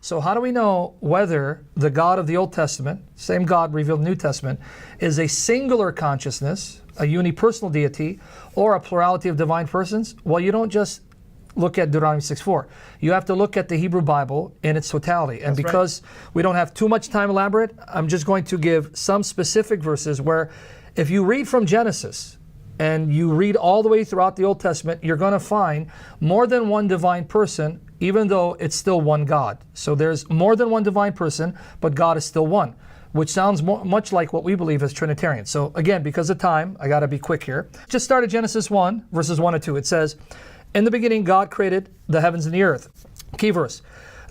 So how do we know whether the God of the Old Testament, same God revealed in the New Testament, is a singular consciousness, a unipersonal deity, or a plurality of divine persons? Well, you don't just look at Deuteronomy 6:4. You have to look at the Hebrew Bible in its totality. And because we don't have too much time to elaborate, I'm just going to give some specific verses where if you read from Genesis and you read all the way throughout the Old Testament, you're going to find more than one divine person, even though it's still one God. So there's more than one divine person, but God is still one, which sounds much like what we believe as Trinitarians. So again, because of time, I got to be quick here. Just start at Genesis 1, verses 1 and 2. It says, in the beginning, God created the heavens and the earth. Key verse.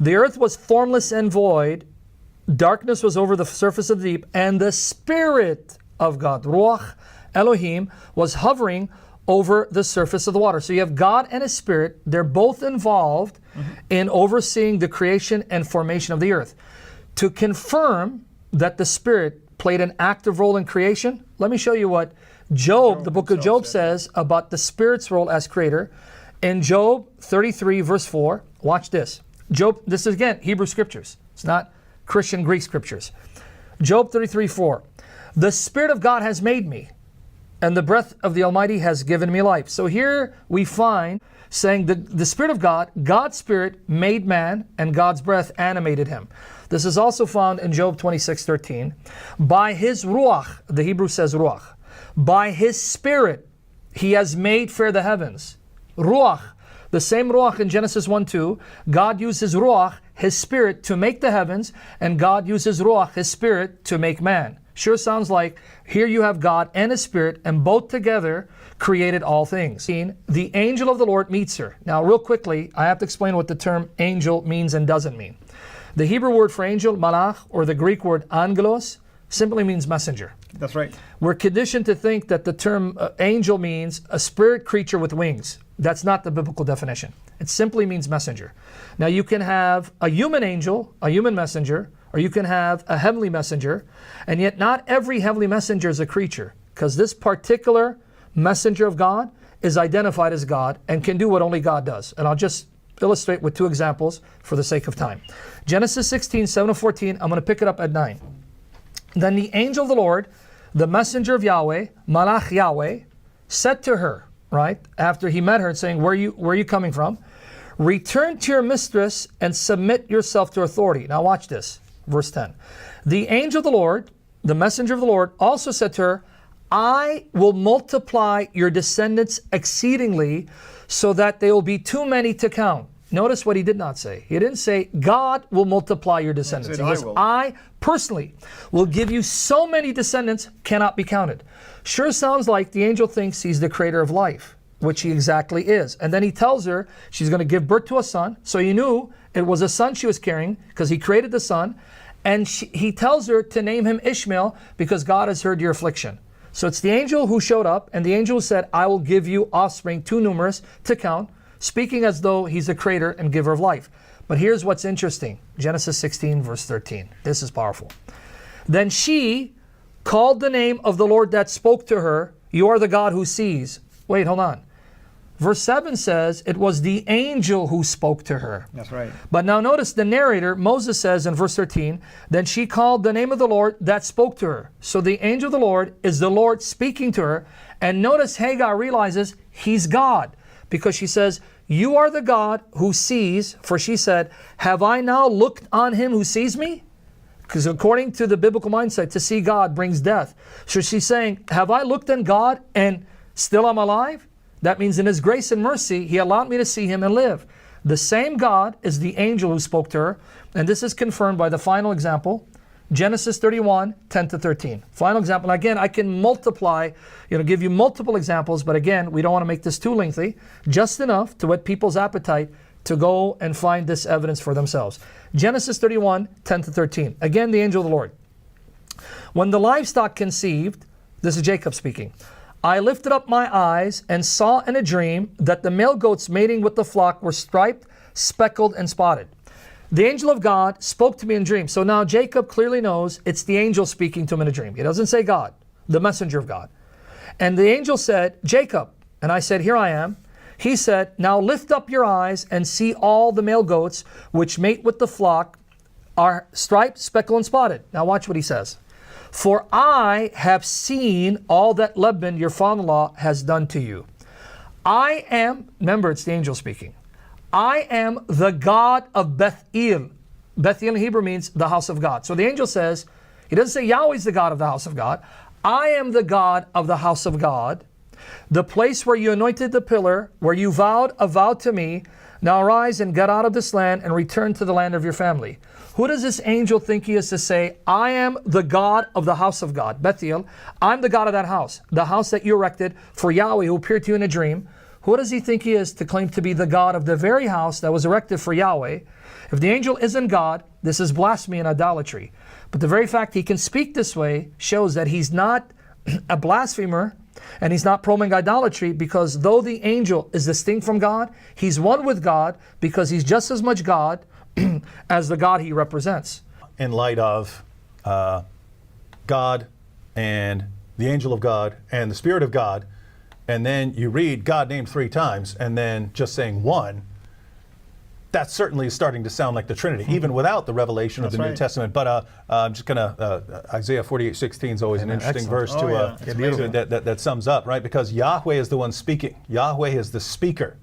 The earth was formless and void. Darkness was over the surface of the deep. And the Spirit of God, Ruach Elohim, was hovering over the surface of the water. So you have God and His Spirit. They're both involved in overseeing the creation and formation of the earth. To confirm that the Spirit played an active role in creation, let me show you what Job, the book of Job says about the Spirit's role as creator. In Job 33, verse 4, watch this. Job, this is again Hebrew scriptures. It's not Christian Greek scriptures. Job 33, 4. The Spirit of God has made me, and the breath of the Almighty has given me life. So here we find saying that the Spirit of God, God's Spirit made man, and God's breath animated him. This is also found in Job 26, 13. By His Ruach, the Hebrew says Ruach, by His Spirit He has made fair the heavens. Ruach, the same Ruach in Genesis 1:2, God uses Ruach, His Spirit, to make the heavens, and God uses Ruach, His Spirit, to make man. Sure sounds like here you have God and His Spirit, and both together created all things. The angel of the Lord meets her. Now, real quickly, I have to explain what the term angel means and doesn't mean. The Hebrew word for angel, malach, or the Greek word angelos, simply means messenger. That's right. We're conditioned to think that the term angel means a spirit creature with wings. That's not the biblical definition. It simply means messenger. Now you can have a human angel, a human messenger, or you can have a heavenly messenger, and yet not every heavenly messenger is a creature, because this particular messenger of God is identified as God and can do what only God does. And I'll just illustrate with two examples for the sake of time. Genesis 16, 7-14, I'm going to pick it up at 9. Then the angel of the Lord, the messenger of Yahweh, Malach Yahweh, said to her, right, after he met her and saying, where are you coming from? Return to your mistress and submit yourself to authority. Now watch this, verse 10. The angel of the Lord, the messenger of the Lord, also said to her, I will multiply your descendants exceedingly so that they will be too many to count. Notice what he did not say. He didn't say, God will multiply your descendants. He says, I personally will give you so many descendants cannot be counted. Sure sounds like the angel thinks he's the creator of life, which he exactly is. And then he tells her she's going to give birth to a son. So he knew it was a son she was carrying because he created the son. And he tells her to name him Ishmael because God has heard your affliction. So it's the angel who showed up, and the angel said, I will give you offspring too numerous to count, speaking as though he's the creator and giver of life. But here's what's interesting. Genesis 16, verse 13. This is powerful. Then she called the name of the Lord that spoke to her, you are the God who sees. Wait, hold on. Verse 7 says it was the angel who spoke to her. That's right. But now notice the narrator, Moses says in verse 13, then she called the name of the Lord that spoke to her. So the angel of the Lord is the Lord speaking to her. And notice Hagar realizes he's God, because she says, you are the God who sees, for she said, have I now looked on him who sees me? Because according to the biblical mindset, to see God brings death. So she's saying, have I looked on God and still I'm alive? That means in His grace and mercy, He allowed me to see Him and live. The same God is the angel who spoke to her. And this is confirmed by the final example, Genesis 31, 10-13. Final example. Again, I can multiply, give you multiple examples, but again, we don't want to make this too lengthy, just enough to whet people's appetite to go and find this evidence for themselves. Genesis 31, 10-13. Again, the angel of the Lord. When the livestock conceived, this is Jacob speaking, I lifted up my eyes and saw in a dream that the male goats mating with the flock were striped, speckled, and spotted. The angel of God spoke to me in dreams. So now Jacob clearly knows it's the angel speaking to him in a dream. He doesn't say God, the messenger of God. And the angel said, Jacob. And I said, here I am. He said, now lift up your eyes and see all the male goats which mate with the flock are striped, speckled, and spotted. Now watch what he says. For I have seen all that Laban, your father-in-law, has done to you. I am, remember it's the angel speaking, I am the God of Bethel. Bethel in Hebrew means the house of God. So the angel says, he doesn't say Yahweh's the God of the house of God. I am the God of the house of God, the place where you anointed the pillar, where you vowed a vow to me. Now arise and get out of this land and return to the land of your family. Who does this angel think he is to say, I am the God of the house of God, Bethel. I'm the God of that house, the house that you erected for Yahweh, who appeared to you in a dream. Who does he think he is to claim to be the God of the very house that was erected for Yahweh? If the angel isn't God, this is blasphemy and idolatry. But the very fact he can speak this way shows that he's not a blasphemer and he's not promoting idolatry, because though the angel is distinct from God, he's one with God because he's just as much God as the God he represents. In light of God and the angel of God and the Spirit of God, and then you read God named 3 times and then just saying one, that certainly is starting to sound like the Trinity, even without the revelation of the New Testament. But I'm just going to, Isaiah 48:16 is always an interesting verse that sums up, right? Because Yahweh is the one speaking. Yahweh is the speaker.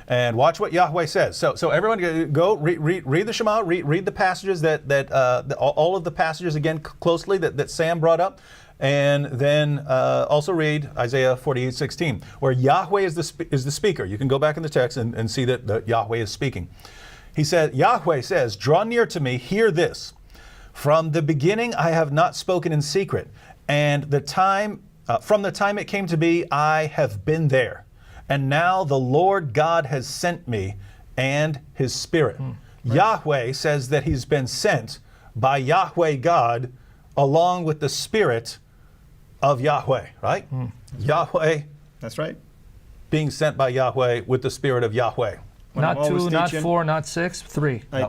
And watch what Yahweh says. So everyone go read the Shema, read the passages all of the passages again closely that Sam brought up. And then also read Isaiah 48:16, where Yahweh is the speaker. You can go back in the text and see that Yahweh is speaking. He said, Yahweh says, draw near to me, hear this. From the beginning I have not spoken in secret, and from the time it came to be, I have been there. And now the Lord God has sent me and his Spirit. Right. Yahweh says that he's been sent by Yahweh God along with the Spirit of Yahweh, right? Yahweh. That's right. Being sent by Yahweh with the Spirit of Yahweh. Not 2, not 4, not 6, 3.